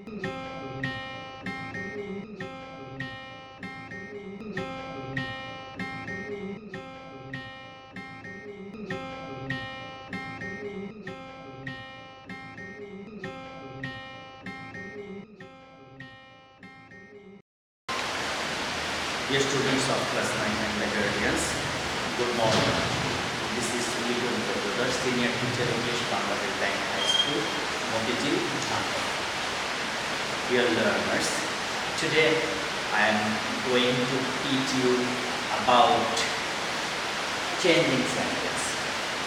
Dear students of class 9 and later audience, good morning. This is Ligon Brothers, Senior Teacher English, Bangladesh Bank High School, Motiji, Dhaka. Dear learners, today I am going to teach you about changing sentence.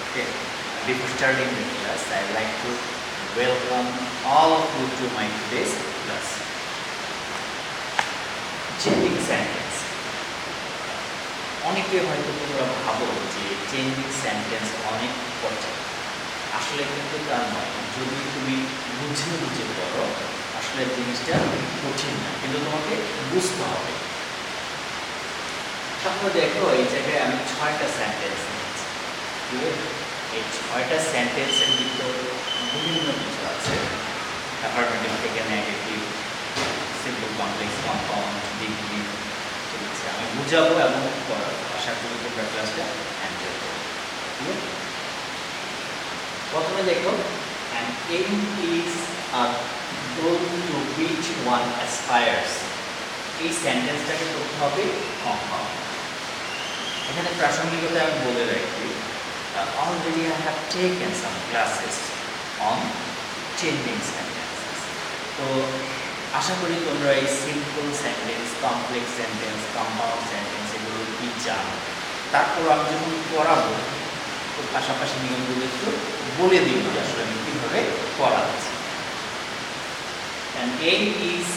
Okay. Before starting the class, I would like to welcome all of you to my today's class. Changing sentence. অনেকে হয়তো তোমরা ভাবো যে changing sentence অনেক কঠিন, আসলে কিন্তু তা নয়। যদি তুমি বুঝে পড়ো আসলে জিনিসটা কঠিন না, কিন্তু তোমাকে বুঝতে হবে। তারপর দেখো এই জায়গায় আমি 6টা সেন্টেন্স নিয়েছি। এই 6টা সেন্টেন্সের ভিতর বিভিন্ন কিছু আছে। অ্যাফার্মেটিভ থেকে negative, simple, complex, compound, degree. ঠিক আছে, আমি বুঝাবো এবং করাবো। আশা করি তোমরা ক্লাসটা এনজয় করো। ঠিক আছে, প্রথমে দেখো, an aim is a goal to which one aspires. এই সেন্টেন্সটাকে করতে হবে কম্পাউন্ড। এখানে প্রাসঙ্গিকতা আমি বলে রাখি, already I have taken some classes on changing sentences. তো আশা করি তোমরা এই simple sentence, complex sentence, compound sentence এগুলো কি জানো। তারপর আমি যখন পড়াবো তো পাশাপাশি নিয়মগুলো একটু বলে দিই যে আসলে আমি কীভাবে পড়াচ্ছি। An aim is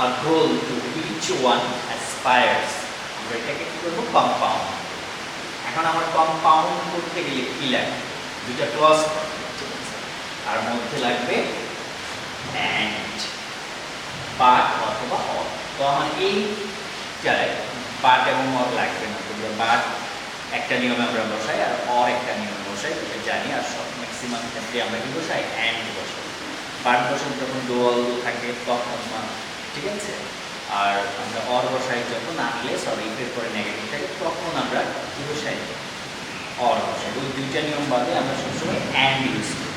a goal to which one aspires. আমরা এটাকে কী করবো? কম্পাউন্ড। এখন আমার কম্পাউন্ড করতে গেলে কী লাগবে? দুইটা ক্লজ, ঠিক আছে, আর মধ্যে লাগবে অ্যান্ড, বাট অথবা অর। তো আমার এই জায়গায় বাট এবং অর লাগবে না। তোমরা বাট একটা নিয়মে আমরা বসাই আর অর একটা নিয়মে বসাই, এটা জানি। আর সব ম্যাক্সিমাম ক্ষেত্রে আমরা কি বসাই? অ্যান্ড বসাই। বাট বসাই যখন ডোয়াল থাকে তখন, ঠিক আছে। আর আমরা অর বসাই যখন আনলেস অর ইফের পরে নেগেটিভ থাকে তখন আমরা কি বসাই? অর বসাই। ওই দুইটা নিয়ম বাদে আমরা সবসময় অ্যান্ড ইউজ করি।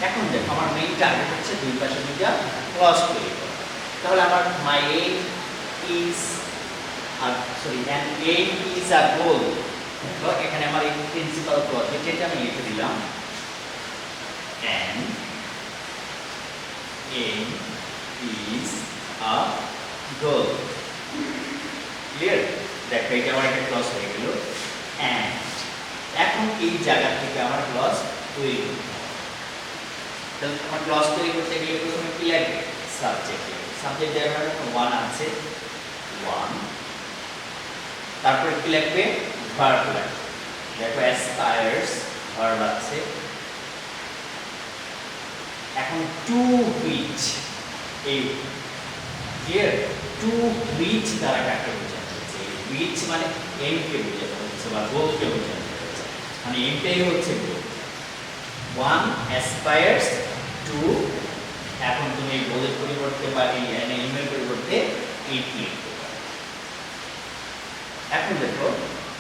এখন দেখো, আমার মেইন টার্গেট হচ্ছে দুই পাশে দুইটা ক্লজ তৈরি করা। তাহলে আমার my aim is an aim is a goal. এখানে আমার এই প্রিন্সিপাল ক্লজ যেটা আমি লিখে দিলাম, an aim is a goal. Clear? দেখো এটা আমার একটা ক্লজ হয়ে গেল অ্যান্ড। এখন এই জায়গা থেকে আমার ক্লজ তৈরি করতে হবে। তাহলে আমার ক্লজ তৈরি করতে গেলে প্রথমে কি লাগবে? সাবজেক্ট। সাবজেক্ট আমার ওয়ান আছে, ওয়ান। তারপরে কি লাগবে? ভার্ব লাগবে। দেখো অ্যাসপায়ার্স, ভার্ব আছে। এখন টু হুইচ, এই ক্লিয়ার? টু হুইচ দ্বারা কাকে বোঝানো হচ্ছে? হুইচ মানে এমকে বোঝানো হচ্ছে বা গোলকে বোঝানো হচ্ছে, মানে এমটাই হচ্ছে গোল। ওয়ান অ্যাসপায়ার্স টু, এখন তুমি এই গোলের পরিবর্তে বা এই এলিমের পরিবর্তে এইট লিখতে পারো। এখন দেখো,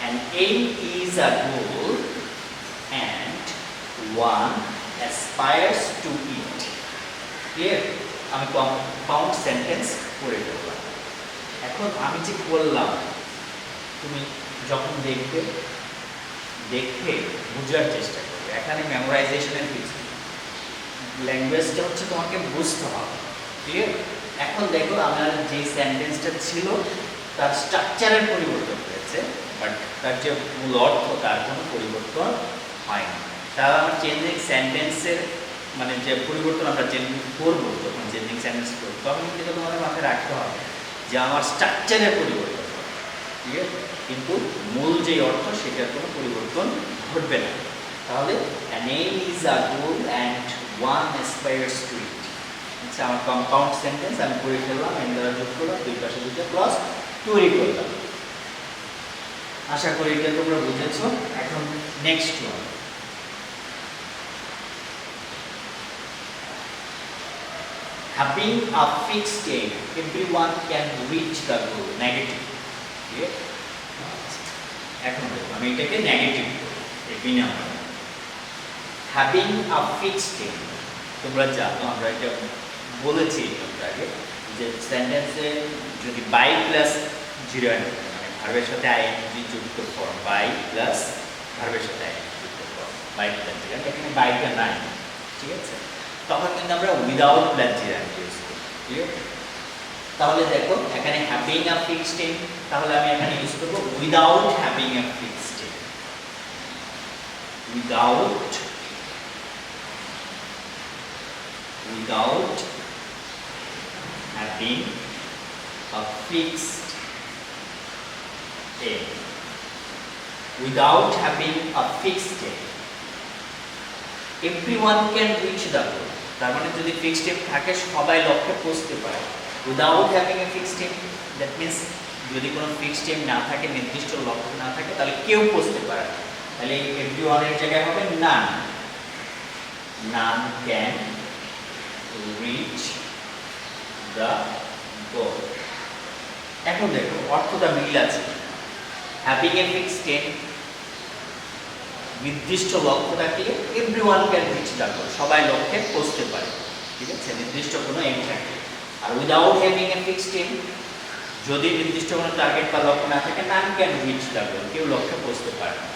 an aim is a goal and one aspires to it. Clear? আমি কম্পাউন্ড সেন্টেন্স করে ফেললাম। এখন আমি যে বললাম, তুমি যখন দেখবে বোঝার চেষ্টা করবে। এখানে মেমোরাইজেশনের কিছু, ল্যাঙ্গুয়েজটা হচ্ছে তোমাকে বুঝতে হবে। ক্লিয়ার? এখন দেখো, আমার যে সেন্টেন্সটা ছিল তার স্ট্রাকচারের পরিবর্তন হয়েছে, বাট তার যে মূল অর্থ তার কোনো পরিবর্তন হয়নি। তাহলে আমার চেঞ্জিং সেন্টেন্সের মানে যে পরিবর্তন আমরা করবো, যখন চেঞ্জিং সেন্টেন্স করবো তখন কিন্তু তোমাদের মাথায় রাখতে হবে যে আমার স্ট্রাকচারের পরিবর্তন হবে। ঠিক আছে? কিন্তু মূল যে অর্থ সেটার কোনো পরিবর্তন ঘটবে না। তাহলে an aim is a goal and one aspires to it. আচ্ছা, আমার কম্পাউন্ড সেন্টেন্স আমি করে ফেললাম, এন্ড দ্বারা যোগ করলাম, দুই পাশে দুইটা ক্লজ তৈরি করলাম। আশা করি এটা তোমরা বুঝেছো। এখন next one, having a fixed aim, everyone can reach the goal. Negative. Clear? এখন দেখো আমি এটাকে নেগেটিভ করব number having a fixed aim তোমরা জানো আমরা এটা বলেছি একটু আগে যে সেন্টেন্সে যদি বাই প্লাস 0 মানে ভার্বের সাথে আইএনজি যুক্ত ফর্ম বাই প্লাস ভার্বের সাথে আইএনজি যুক্ত ফর্ম বাই প্লাস 0 এখানে বাইটা নাই ঠিক আছে তখন কিন্তু আমরা উইদাউট প্লাস 0 ইউজ করি ক্লিয়ার তাহলে দেখো এখানে হ্যাভিং আ ফিক্সড এম তাহলে আমি এখানে ইউজ করব without having a fixed M without having a fixed aim without having a fixed aim everyone can reach the goal তার মানে যদি ফিক্সড এম থাকে সবাই লক্ষ্যে পৌঁছতে পারে without having a fixed aim that means যদি কোনো ফিক্সড এম না থাকে নির্দিষ্ট লক্ষ্য না থাকে তাহলে কেউ পৌঁছতে পারে না তাহলে everyone এর জায়গায় হবে none can reach the goal এখন দেখো অর্থটা মিল আছে having a fixed aim নির্দিষ্ট লক্ষ্য থাকলে everyone can reach the goal সবাই লক্ষ্যে পৌঁছতে পারে ঠিক আছে নির্দিষ্ট কোনো এম থাকে আর without having a fixed aim যদি নির্দিষ্ট কোনো টার্গেট বা লক্ষ্য না থাকে none can reach the goal কেউ লক্ষ্যে পৌঁছতে পারে না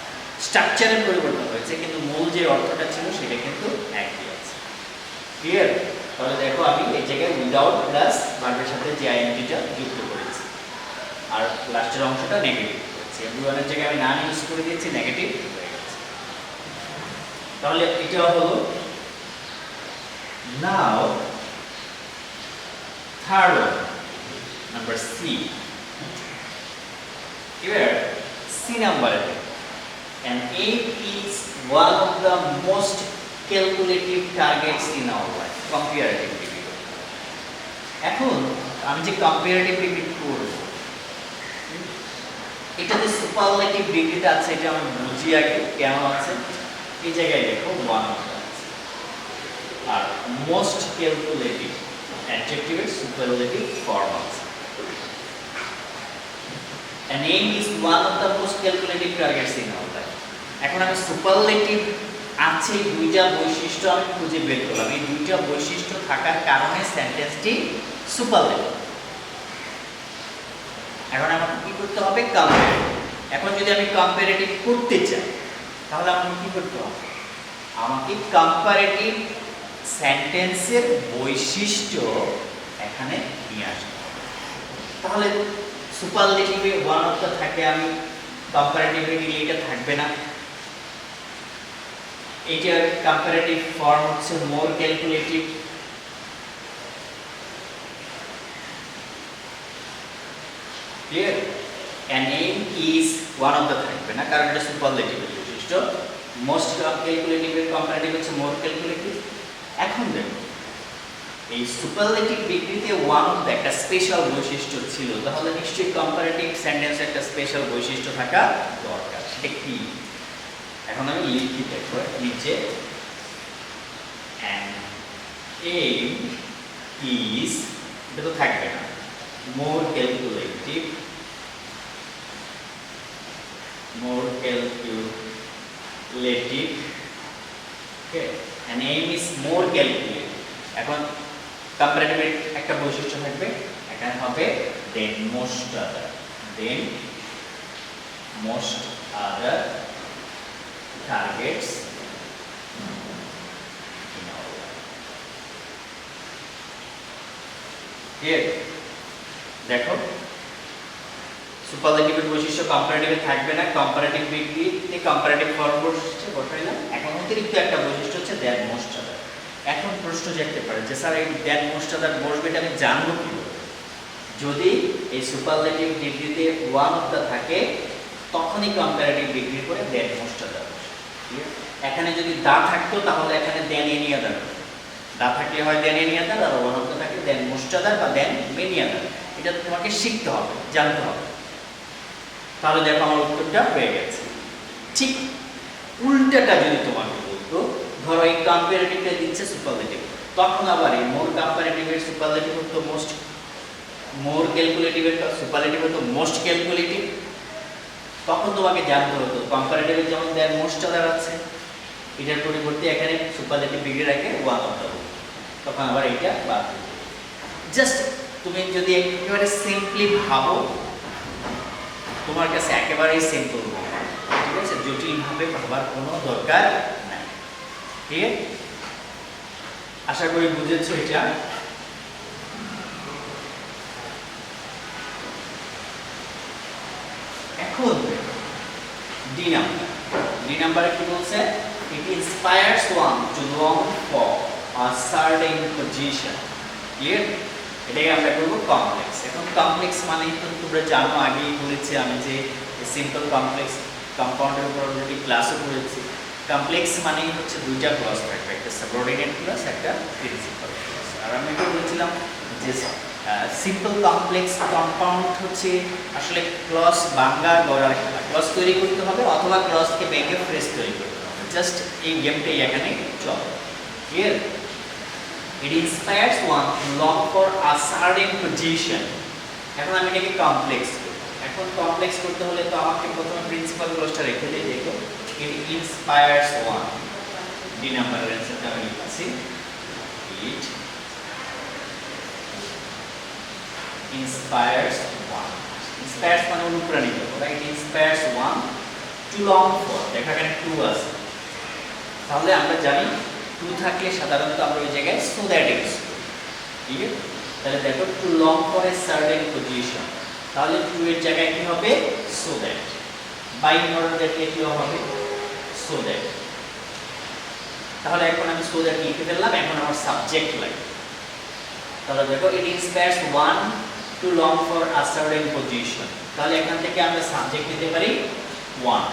স্ট্রাকচারের পরিবর্তন হয়েছে কিন্তু মূল যে অর্থটা ছিল সেটা কিন্তু একই আছে ক্লিয়ার তাহলে দেখো আমি এই জায়গায় উইদাউট প্লাস ভার্বের সাথে যে আইএনজিটা যুক্ত করেছি আর লাস্টের অংশটা নেগেটিভ করেছি everyone এর জায়গায় আমি নান ইউজ করে দিয়েছি নেগেটিভ হয়ে গেছে তাহলে এটা হলো নাও থার্ড নাম্বার সি এবার সি নাম্বারে an aim is one of the most calculative targets in our life comparative degree এখন আমি যে comparative degree করব এটা যে superlative ডিগ্রিতে আছে এটা আমি বুঝি আগে কেন আছে এই জায়গায় দেখো one of the আছে আর most calculative adjective এর superlative form আছে an aim is one of the most calculative targets in our life এখন আমি সুপারলেটিভ আছে দুইটা বৈশিষ্ট্য আমি খুঁজে বের করলাম এই দুইটা বৈশিষ্ট্য থাকার কারণে সেন্টেন্সটি সুপারলেটিভ এখন আমাকে কি করতে হবে কম্পারেটিভ এখন যদি আমি কম্পারেটিভ করতে চাই তাহলে আমাকে কি করতে হবে আমাকে কম্পারেটিভ সেন্টেন্সের বৈশিষ্ট্য এখানে নিয়ে আসতে হবে তাহলে সুপারলেটিভে ওয়ান অফ দ্য থাকে আমি কম্পারেটিভে নিলে এটা থাকবে না এটার কম্পারেটিভ ফর্ম হচ্ছে more calculative clear an aim is one of the থাকবে না কারণ এটা সুপারলেটিভ বৈশিষ্ট্য মোস্ট ক্যালকুলেটিভ এর কম্পারেটিভ হচ্ছে মোর ক্যালকুলেটিভ এখন দেখো এই সুপারলেটিভ ডিগ্রিতে ওয়ান অফ দ্য একটা স্পেশাল বৈশিষ্ট্য ছিল তাহলে নিশ্চয়ই কম্পারেটিভ সেন্টেন্সে একটা স্পেশাল বৈশিষ্ট্য থাকা দরকার সেটা কি এখন আমি লিখি দেখো নিচে an aim is এটা তো থাকবে না more calculative okay an aim is more calculative এখন কম্পারেটিভ একটা বৈশিষ্ট্য থাকবে এখানে হবে then most other targets in our life here দেখো সুপারলেটিভের বৈশিষ্ট্য কম্পারেটিভে থাকবে না কম্পারেটিভ ডিগ্রিতে কম্পারেটিভ ফর্ম বসছে বসাইলাম এখন অতিরিক্ত একটা বৈশিষ্ট্য হচ্ছে দ্যাট মোস্ট আদার এখন প্রশ্ন জাগতে পারে যে স্যার এই দ্যাট মোস্ট আদার বসবে এটা আমি জানবো কিভাবে যদি এই সুপারলেটিভ ডিগ্রিতে ওয়ান অফ দ্য থাকে তখনই কম্পারেটিভ ডিগ্রি করে দ্যাট মোস্ট আদার এখানে যদি দা থাকতো তাহলে এখানে দেন এনি আদার দা থাকলে হয় then any other or one of the থাকে দেন মোস্ট আদার বা দেন মেনি আদার এটা তোমাকে শিখতে হবে জানতে হবে তাহলে দেখো আমার উত্তরটা হয়ে গেছে ঠিক উল্টাটা যদি তোমাকে বলতো ধরো এই কম্পারেটিভটা দিচ্ছে সুপারলেটিভ তখন আবার এই মোর কম্পারেটিভের সুপারলেটিভ হতো মোস্ট, মোর ক্যালকুলেটিভের সুপারলেটিভ হতো মোস্ট ক্যালকুলেটিভ। তখন তোমাকে জানতে হতো কম্পারেটিভের যেমন দেন মোস্টটা দাঁড়াচ্ছে, এটার পরিবর্তে এখানে সুপারলেটিভ ডিগ্রি রাখে ওয়ান অফ দ্য, তখন আবার এটা বাদ। জাস্ট তুমি যদি একেবারে সিম্পলি ভাবো, তোমার কাছে একেবারেই সিম্পল, ঠিক আছে, জটিলভাবে ভাবার কোনো দরকার নাই। ঠিক আছে, আশা করি বুঝেছো এটা। এখন ডি নাম্বার, ডি নাম্বারে কি বলছে, it inspires one to long for a certain position. Clear, এটাকে আমরা করবো কমপ্লেক্স। এখন কমপ্লেক্স মানে তো তোমরা জানো, আগেই বলেছি আমি যে সিম্পল কমপ্লেক্স কম্পাউন্ডের উপর অলরেডি ক্লাসও করেছি। কমপ্লেক্স মানেই হচ্ছে দুইটা ক্লজ থাকবে, একটা সাবঅর্ডিনেট ক্লজ, একটা প্রিন্সিপাল ক্লজ। আর আমি এটা বলেছিলাম যে সিম্পল কমপ্লেক্স কম্পাউন্ড হচ্ছে আসলে ক্লজ ভাঙা গড়ার খেলা, ক্লজ তৈরি করতে হবে অথবা ক্লজকে ভেঙে ফ্রেশ তৈরি করতে হবে, জাস্ট এই গেমটাই এখানে চলে। Clear, it inspires one to long for a certain position. এখন আমি এটাকে কমপ্লেক্স করব। এখন কমপ্লেক্স করতে হলে তো আমাকে প্রথমে প্রিন্সিপাল ক্লজটা রেখে দিই। দেখো, it inspires one, ডি নাম্বারের অ্যানসারটা আমি লিখছি, it inspires one, inspires মানে অনুপ্রাণিত, right, inspires one to long for, দেখা এখানে টু আছে, তাহলে আমরা জানি টু থাকলে সাধারণত আমরা ওই জায়গায় সো দ্যাট ইউজ করি। ঠিক আছে, তাহলে দেখো too long for a certain position, তাহলে টু এর জায়গায় কি হবে, সো দ্যাট। বাই অর্ডার দেখলে কি হবে, সো দ্যাট। তাহলে এখন আমি সো দ্যাট লিখে ফেললাম, এখন আমার সাবজেক্ট লাগবে। তাহলে দেখো, it inspires one to long for a certain position, তাহলে এখান থেকে আমরা সাবজেক্ট নিতে পারি ওয়ান।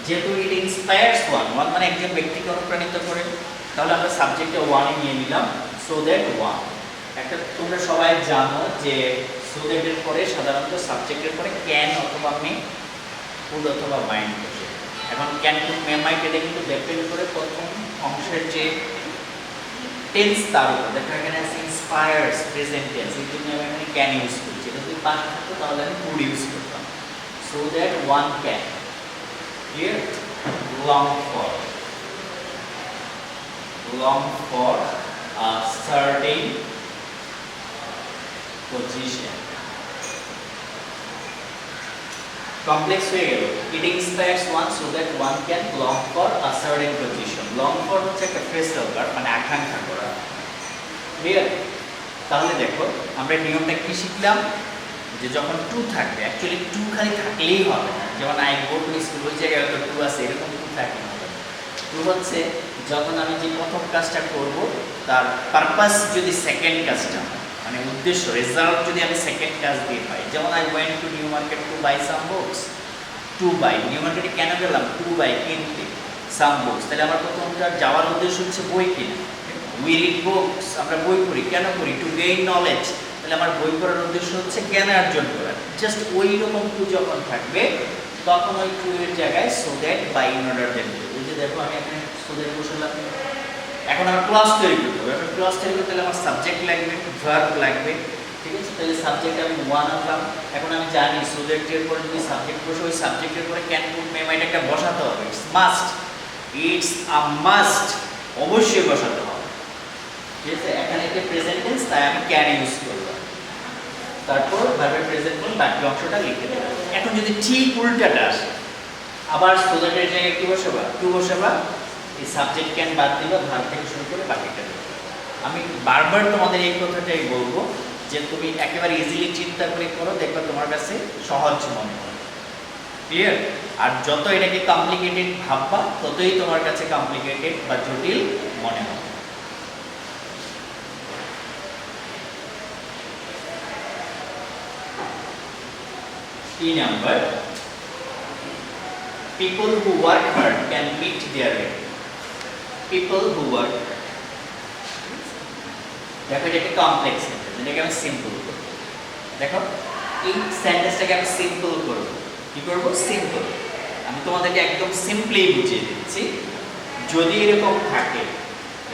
যেহেতু ইট ইন্সপায়ার্স ওয়ান, ওয়ান মানে একজন ব্যক্তিকে অনুপ্রাণিত করে, তাহলে আমরা সাবজেক্টে ওয়ানে নিয়ে নিলাম, সো দ্যাট ওয়ান। একটা তোমরা সবাই জানো যে সো দ্যাটের পরে সাধারণত সাবজেক্টের পরে ক্যান অথবা মে, কুড অথবা মাইন্ড বসে। এখন ক্যান কুড মে মাইন্ড এটা কিন্তু ডিপেন্ড করে প্রথম অংশের যে টেন্স তার উপর। দেখো এখানে আছে ইন্সপায়ার্স প্রেজেন্ট টেন্স, এই জন্য আমি এখানে ক্যান ইউজ করছি। এটা যদি পাস্ট থাকতো তাহলে আমি কুড ইউজ করতাম, so that one can. Here, long for a certain position. Complex হয়ে গেল, it inspires one so that one can long for a certain position. Long for হচ্ছে একটা ফ্রেজাল ভার্ব, মানে আকাঙ্ক্ষা করা। ক্লিয়ার, তাহলে দেখো আমরা নিয়মটা কি শিখলাম, যে যখন টু থাকবে, অ্যাকচুয়ালি টু খালি থাকলেই হবে না, যেমন আই গো টু স্কুল ওই জায়গায় তো টু আছে, এরকম টু থাকলে হবে না। টু হচ্ছে যখন আমি যে প্রথম কাজটা করব তার পারপাস যদি সেকেন্ড কাজটা, মানে উদ্দেশ্য রেজাল্ট যদি আমি সেকেন্ড কাজ দিয়ে পাই, যেমন I went to New Market to buy some books, to buy, New মার্কেটে কেন গেলাম, টু বাই কিনতে, সাম বুকস, তাহলে আমার প্রথমটা যাওয়ার উদ্দেশ্য হচ্ছে বই কিনা। উই রিড বুকস, আমরা বই পড়ি, কেন পড়ি, টু গেইন নলেজ, তাহলে আমার বই পড়ার উদ্দেশ্য হচ্ছে জ্ঞান অর্জন করা। জাস্ট ওই রকম টু যখন থাকবে তখন ওই টু এর জায়গায় so that by in order then. এই যে দেখো আমি এখানে সো দ্যাট বসালাম, এখন আমার ক্লজ তৈরি করতে হবে। এখন ক্লজ তৈরি করতে হলে আমার সাবজেক্ট লাগবে, ভার্ব লাগবে, ঠিক আছে, তাহলে সাবজেক্ট আমি ওয়ান আনলাম। এখন আমি জানি সো দ্যাট এর পরে যদি সাবজেক্ট বসে, ওই সাবজেক্টের পরে ক্যান কুড মে মাইট একটা বসাতে হবে, it's must, it's a must, অবশ্যই বসাতে হবে। ঠিক আছে, এখানে এটা প্রেজেন্ট টেন্স, তাই আমি ক্যান ইউজ করলাম, তারপর ভার্বের প্রেজেন্ট ফর্ম বাকি অংশটা লিখে দেব। এখন যদি ঠিক উল্টাটা আসে, আবার সো দ্যাট এর জায়গায় কি বসাবা, টু বসাবা, এই সাবজেক্ট ক্যান বাদ দিবা, ভার্ব থেকে শুরু করে বাকিটা দেব। আমি বারবার তোমাদের এই কথাটাই বলবো যে তুমি একেবারে ইজিলি চিন্তা করে করো, দেখবা তোমার কাছে সহজ মনে হবে। ক্লিয়ার, আর যত এটাকে কমপ্লিকেটেড ভাববা ততই তোমার কাছে কমপ্লিকেটেড বা জটিল মনে হবে। E number, people who work hard can meet their end. People who work hard. দেখো এটাকে কমপ্লেক্স সেন্টেন্স, এটাকে আমি সিম্পল করব। দেখো এই সেন্টেন্সটাকে আমি সিম্পল করব। কি করব, সিম্পল। আমি তোমাদেরকে একদম সিম্পলি বুঝিয়ে দিচ্ছি। যদি এরকম থাকে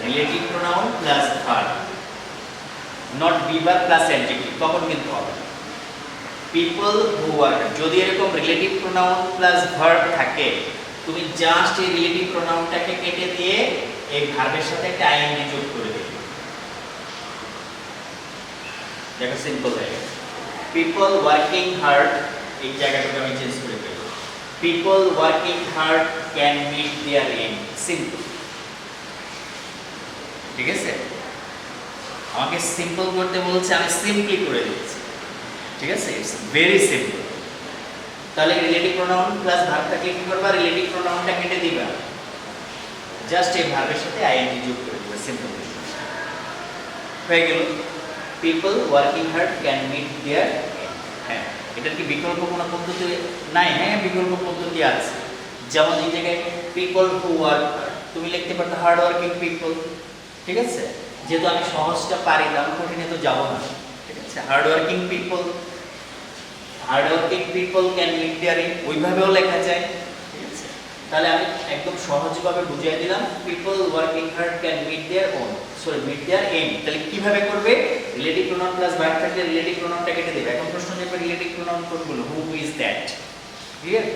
relative pronoun plus verb, not be verb plus adjective, তখন কিন্তু হবে পিপল হু ওয়ার্ক। যদি এরকম রিলেটিভ প্রোনাউন প্লাস ভার্ব থাকে, তুমি জাস্ট এই রিলেটিভ প্রোনাউনটাকে কেটে দিয়ে এই ভার্বের সাথে একটা আইএনজি যোগ করে দেবে। দেখো সিম্পল হয়ে গেছে। পিপল ওয়ার্কিং হার্ড, এই জায়গাটাকে আমি চেঞ্জ করে দেব। People working hard can meet their aim. Simple, ঠিক আছে? আমাকে সিম্পল করতে বলছে, আমি সিম্পলি করে দিচ্ছি, ঠিক আছে? It's very simple. তাহলে রিলেটিভ প্রোনাউন প্লাস ভার্ব থাকলে কি করবা? রিলেটিভ প্রোনাউনটা কেটে দিবা, জাস্ট এই ভার্বের সাথে আইএনজি যোগ করে দিবা। সিম্পল হয়ে গেল। People working hard can meet their. হ্যাঁ, এটার কি বিকল্প কোনো পদ্ধতি নাই? হ্যাঁ, বিকল্প পদ্ধতি আছে। যেমন এই জায়গায় পিপল হু ওয়ার্ক, তুমি লিখতে পারতো হার্ড ওয়ার্কিং পিপল, ঠিক আছে? যেহেতু আমি সহজটা পারি না, কঠিনে তো যাবো না, ঠিক আছে? Hard working people, hard working people can meet their aim, ওইভাবেও লেখা যায়, ঠিক আছে? তাহলে আমি একদম সহজভাবে বুঝিয়ে দিলাম, people working hard can meet their own, sorry meet their aim. তাহলে কিভাবে করবে? রিলেটিভ প্রোনাউন প্লাস ভার্ব থাকলে রিলেটিভ প্রোনাউনটা কেটে দেবে। এখন প্রশ্ন দেখবে রিলেটিভ প্রোনাউন কোনগুলো? Who is that, clear?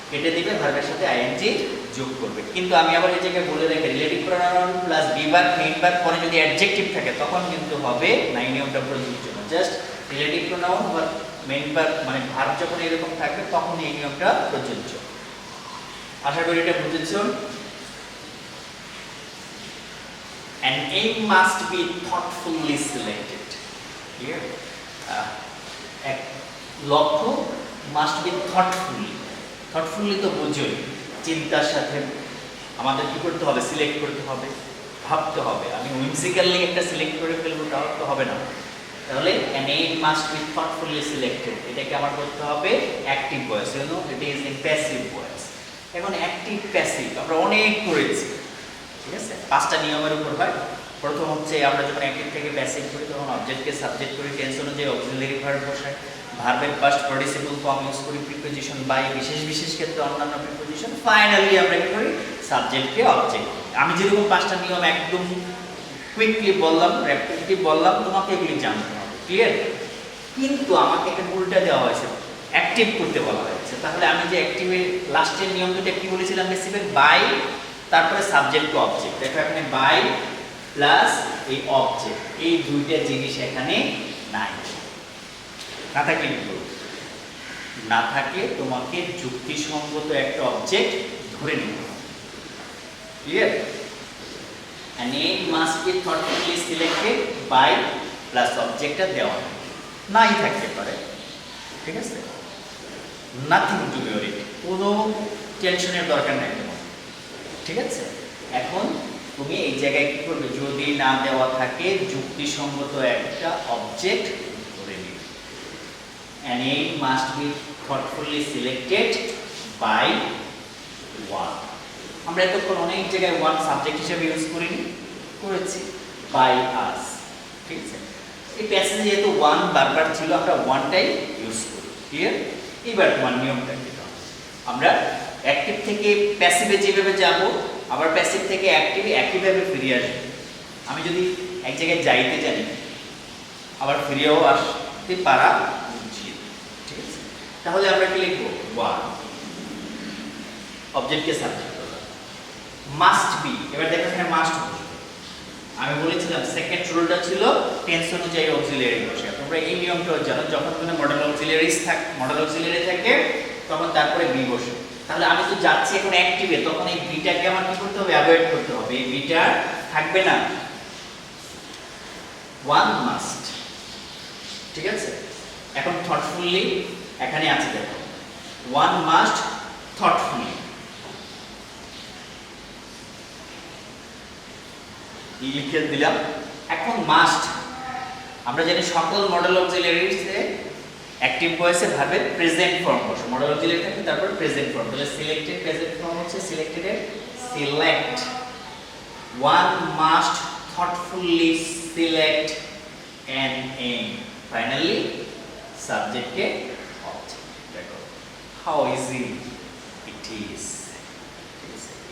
কেটে দিবে, ভার্বের সাথে আইএনজি যোগ করবে। কিন্তু আমি আবার এই জায়গায় বলে রাখি, relative pronoun plus be verb main verb পরে যদি অ্যাডজেক্টিভ থাকে তখন কিন্তু হবে না, এই নিয়মটা প্রযোজ্য না। জাস্ট রিলেটিভ প্রোনাউন বা মেইন ভার্ব মানে ভার্ব যখন এরকম থাকবে তখন এই নিয়মটা প্রযোজ্য। আশা করি এটা বুঝেছো। An aim must be thoughtfully selected. Clear? এক লক্ষ্য must be thoughtfully. Thoughtfully তো বুঝোই, চিন্তার সাথে আমাদের কি করতে হবে? সিলেক্ট করতে হবে, ভাবতে হবে। আমি whimsically একটা সিলেক্ট করে ফেলবো তাও তো হবে না। তাহলে an aim must be thoughtfully selected, এটাকে আমার করতে হবে active voice, you know it is in passive voice. এখন অ্যাক্টিভ প্যাসিভ আমরা অনেক করেছি, ঠিক আছে? 5টা নিয়মের উপর হয়। প্রথম হচ্ছে আমরা যখন অ্যাক্টিভ থেকে প্যাসিভ করি তখন অবজেক্টকে সাবজেক্ট করি, টেন্স অনুযায়ী অক্সিলারি ভার্ব বসাই, ভার্বের পাস্ট পার্টিসিপল ফর্ম ইউজ করি, প্রিপোজিশন বাই, বিশেষ বিশেষ ক্ষেত্রে অন্যান্য প্রিপোজিশন, ফাইনালি আমরা কি করি? সাবজেক্টকে অবজেক্ট। আমি যেরকম 5টা নিয়ম একদম কুইকলি বললাম, র্যাপিডলি বললাম, তোমাকে এগুলি জানতে হবে, ক্লিয়ার? কিন্তু আমাকে একটা উল্টা দেওয়া হয়েছে, অ্যাক্টিভ করতে বলা হয়েছে। তাহলে আমি যে অ্যাক্টিভের লাস্টের নিয়ম দুটো কি বলেছিলাম? বেসিক্যালি বাই, তারপরে সাবজেক্ট টু অবজেক্ট। দেখো এখানে বাই প্লাস এই অবজেক্ট, এই দুইটা জিনিস এখানে নাই। না থাকলে কি করব? না থাকে তোমাকে যুক্তিসঙ্গত একটা অবজেক্ট ধরে নিতে হবে, clear? An aim must be thoughtfully selected by plus অবজেক্টটা দেওয়া নাই থাকতে পারে, ঠিক আছে? নাথিং টু বি ওরিড, কোনো টেনশনের দরকার নাই তোমার, ঠিক আছে? এখন তুমি এই জায়গায় কি করবে? যদি না দেওয়া থাকে যুক্তিসঙ্গত একটা অবজেক্ট ধরে নিবে। An aim must be thoughtfully selected by one. আমরা এতক্ষণ অনেক জায়গায় ওয়ান সাবজেক্ট হিসেবে ইউজ করেছি, বাই আস, ঠিক আছে? এই প্যাসেজে যেহেতু ওয়ান বারবার ছিল আমরা ওয়ানটাই ইউজ করি, ক্লিয়ার? এবার তোমার নিয়মটা কি? আমরা অ্যাক্টিভ থেকে প্যাসিভে যেভাবে যাব, আবার প্যাসিভ থেকে অ্যাক্টিভে একইভাবে ফিরে আসবো। আমি যদি এক জায়গায় যাইতে জানি, আবার ফিরেও আসতে পারা উচিত, ঠিক আছে? তাহলে আমরা কি লিখবো? ওয়ান, অবজেক্টকে সাবজেক্ট করলাম, মাস্ট বি। এবার দেখো এখানে মাস্ট বসবে। আমি বলেছিলাম সেকেন্ড রুলটা ছিল টেন্স অনুযায়ী অক্সিলারি বসে। তোমরা এই নিয়মটাও জানো, যখন কোনো মডেল অক্সিলারি থাকে তখন তারপরে বি বসে। তাহলে আমি তো যাচ্ছি এখন অ্যাক্টিভে, তখন এই বিটাকে আমার কি করতে হবে? অ্যাভয়েড করতে হবে, এই বিটা থাকবে না, ওয়ান মাস্ট, ঠিক আছে? এখন থটফুলি এখানে আছে, দেখো ওয়ান মাস্ট থটফুলি, লিখে দিলাম। এখন মাস্ট, আমরা জানি সকল মডেল অক্সিলারিতে অ্যাক্টিভ ভয়েসে ভার্বের প্রেজেন্ট ফর্ম বসে, মডেল অক্সিলারি থাকে তারপর প্রেজেন্ট ফর্ম। তাহলে সিলেক্টেড প্রেজেন্ট ফর্ম হচ্ছে সিলেক্টেডের select, one must thoughtfully select an aim, finally সাবজেক্টকে অবজেক্ট। দেখো how easy it is,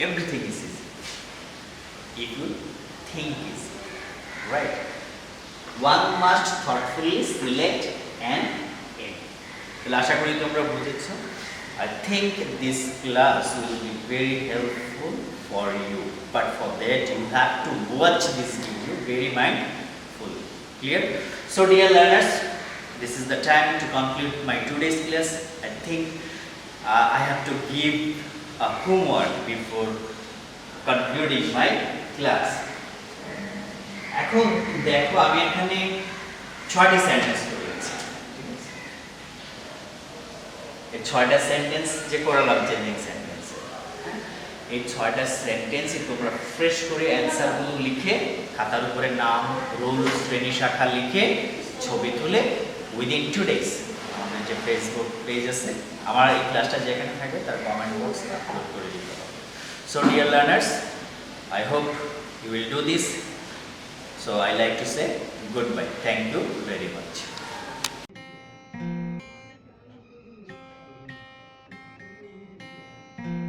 everything is easy if you think easy. Right? One must thoughtfully select and aim. তাহলে আশা করি তোমরা বুঝেছো। I think this class will be very helpful for you, but for that you have to watch this video very mindfully. Clear? So dear learners, this is the time to conclude my today's class. I think I have to give a homework before concluding my class. এখন দেখো আমি এখানে 6টি sentence করেছি। ঠিক আছে? এই 6টা সেন্টেন্স যে করালাম চেঞ্জিং সেন্টেন্স, এই 6টা সেন্টেন্সই তোমরা ফ্রেশ করে অ্যানসারগুলো লিখে খাতার উপরে নাম, রোল, শ্রেণী, শাখা লিখে ছবি তুলে উইদিন 2 days আমাদের যে ফেসবুক পেজ আছে, আমার এই ক্লাসটা যেখানে থাকবে তার কমেন্ট বক্সে আপলোড করে দিতে হবে। So dear learners, I hope you will do this. So I like to say goodbye. Thank you very much.